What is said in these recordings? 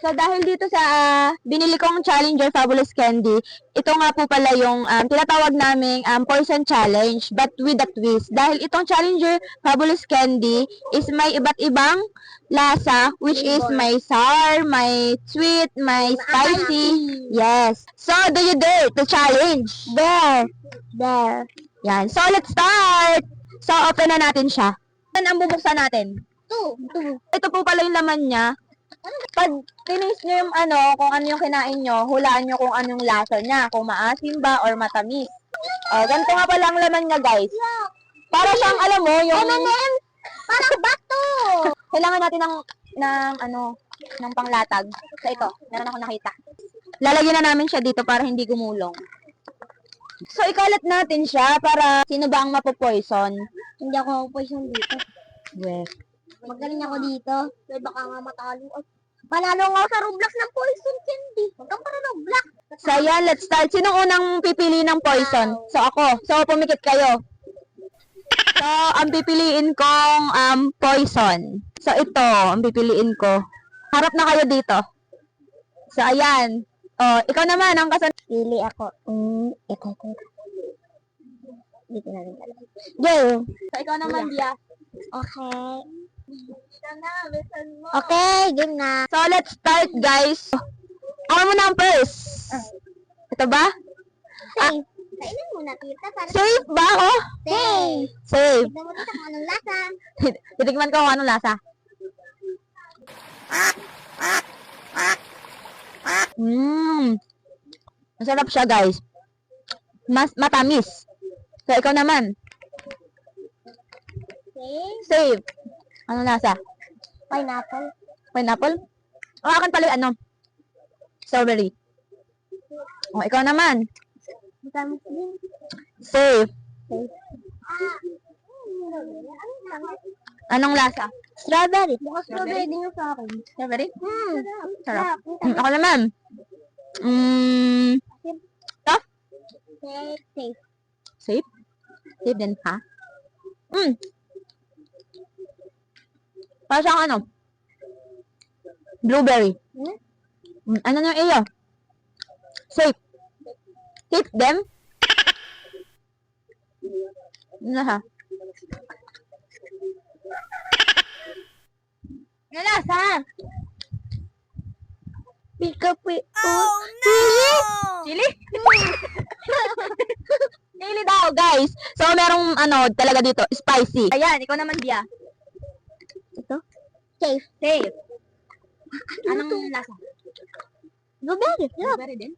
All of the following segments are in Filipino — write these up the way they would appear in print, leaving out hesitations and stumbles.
So, dahil dito sa binili kong Challenger Fabulous Candy, ito nga po pala yung tinatawag naming Poison Challenge, but with a twist. Dahil itong Challenger Fabulous Candy is may iba't ibang lasa, which is may sour, may sweet, may spicy. Yes. So, do you dare to challenge? There. Yan. So, let's start! So, open na natin siya. Yan ang bubuksan natin. Ito po pala yung laman niya. Pag tinis nyo yung kung ano yung kinain nyo, hulaan nyo kung anong lasa niya. Kung maasim ba or matamis. Ganito nga pala ang laman niya, guys. Para siyang, alam mo, yung... Parang bato! Kailangan natin ng panglatag. So ito, meron ako nakita. Lalagyan na namin siya dito para hindi gumulong. So, ikalat natin siya para sino ba ang mapopoison? Hindi ako poison dito. Yes. Magaling ako dito. Kaya baka nga matalo. Panalo nga ako sa Roblox ng poison candy. Huwag kang para Roblox. So, yan, let's start. Sinong unang pipili ng poison? So, ako. So, pumikit kayo. So, ang pipiliin kong poison. So, ito, ang pipiliin ko. Harap na kayo dito. So, ayan. Oh, ikaw naman, ang Pili ako. Ito. Dito na rin. Go! So, ikaw naman, Bia. Okay. Okay, game na. So, let's start, guys. Ako muna ang first. Ito ba? Safe. Kainin muna, tita. Para Safe ba ako? safe. Safe. Tignan mo tita kung anong lasa. Titikman ko kung anong lasa. Masarap siya, guys. Matamis. So, ikaw naman. Safe. Safe. Anong lasa? Pineapple. Pineapple? O, akin pala yung strawberry. O, ikaw naman. Matamis din. Safe. Anong Anong lasa? strawberry. Baka strawberry din yung sa akin. Strawberry? Sarap. Ako naman. Tough? Safe. Safe. Safe? Safe din, ha? Para siyang blueberry. Ano na yung iyo? Safe. Safe them? Ano ha? Ano lasa? Pika-pika. Oh, no! Chili? Chili daw, guys. So, merong talaga dito, spicy. Ayan, ikaw naman, Bia. Ito? Safe. Safe. Anong lasa? Blueberry. Blueberry din?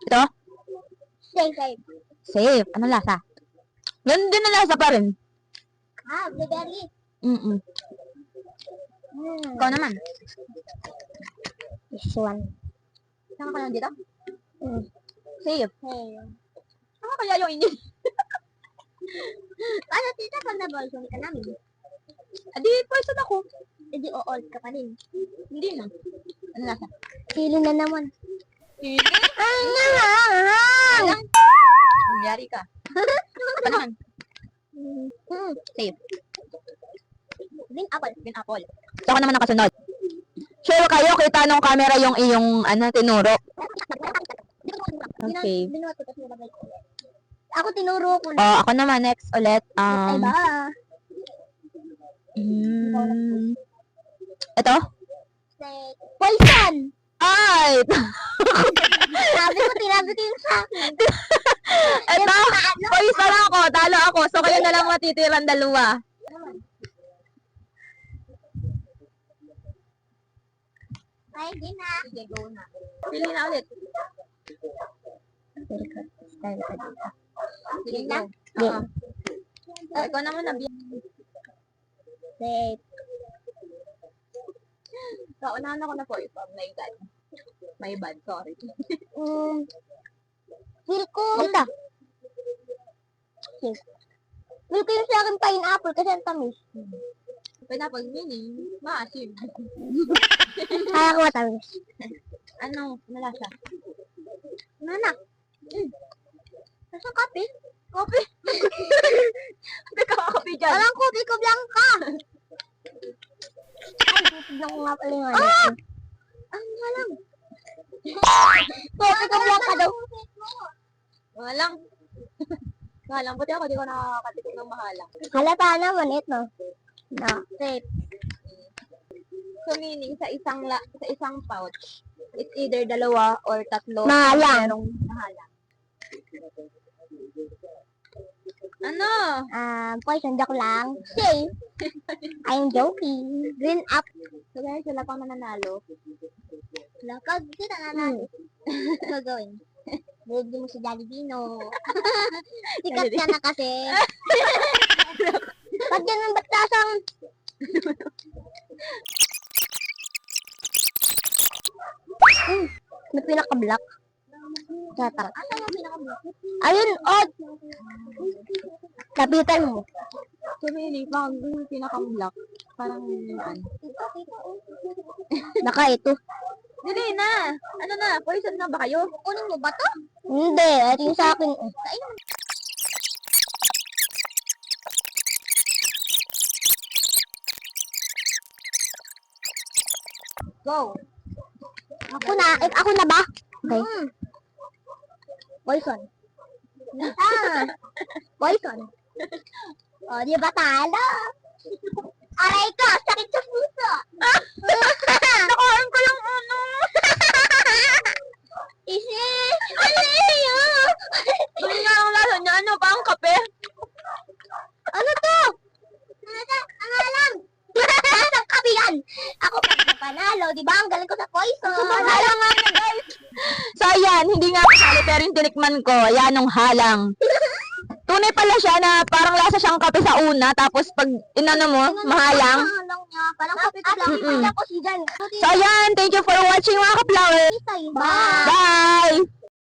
Ito? Safe. Safe. Safe. Anong lasa? Ganun din ang lasa pa rin. Blueberry. Ikaw naman. This one. Saan ka lang dito? Hey. Safe. Saan kaya yung inyo? Ano tita pag na-bolson ka namin? Adi, poison ako. Hindi o-old ka pa rin. Hindi na. Ano lasa? Sili na naman. Chili? Alang. Nangyari ka. Ito naman. Safe. Green apple. Green apple. So, ako naman ang kasunod. Sure kayo, kita nung camera yung iyong tinuro. Okay. Binuhat ko tapos nilagay ko ulit. Ako tinuro ko na. Oh, ako naman next ulit. Ay ba? Ito? Poison! Ay! Tinabi ko yung sa akin. Ito! Poison ako! Talo ako! So, kayo na lang matitiran dalawa. Ay, di na. Sige, go na. Pili na ulit. Sige, go. Ikaw naman na. Safe. So, unahan ako na po ito. My bad. Sorry. Feel ko. Ito. Feel ko yung sa akin pineapple kasi ang tamis. Pineapple mini. Maasim. Kaya ko matamis. Ano lasa? Nanak. Nasa kape? Kopi. Hindi ka kopi dyan. Walang kopi ko blanca. Ay, Tignan ko nga pala yung ano. Ang halang. Kopi ko lang ka daw. Mahalang. Mahalang. Buti ako, di ko nakakatikim ng mahalang. Halata naman ito. Na, safe. So, meaning, sa isang pouch, it's either 2 or 3 Mahalang. merong mahalang. Ano? Poison joke lang. Safe. I'm joking. Green up. So, guys, wala pang nananalo. Lakad kita nanalo. Gagawin. Baby mo si Jollibee, no? Sikat ka na kasi. Ba't yan ang batasang? May pinaka-black. Tatang. Ano yung pinaka-black? Ayun, odd. Kapitan mo. So, meaning, pang pinaka-black, parang ano. Naka ito. Dili na! Ano na? Poison na ba kayo? Kunin mo ba to? Hindi, ito yung sa akin. Go! Ako na ba? Okay. Poison. Poison. O, di ba talo? Aray ko, sakit sa puso. Nakain ko yung ano! Isi! Ano yun? Hindi nga ang lasa niya. Ano ba ang kape? Ano to? Ang alam. Nasang kape yan. Ako pa panalo, di ba? Ang galing ko sa poison. Halang nga na, guys! So, ayan. Hindi nga kasali, pero yung tinikman ko, ayan ang halang. Tunay pala siya na parang lasa siyang kape sa una, tapos pag inano mo, mahalang. Halang niya. Parang kape ko lang. Hindi ako si Jan. So, ayan. Thank you for watching, mga ka-flower. Bye!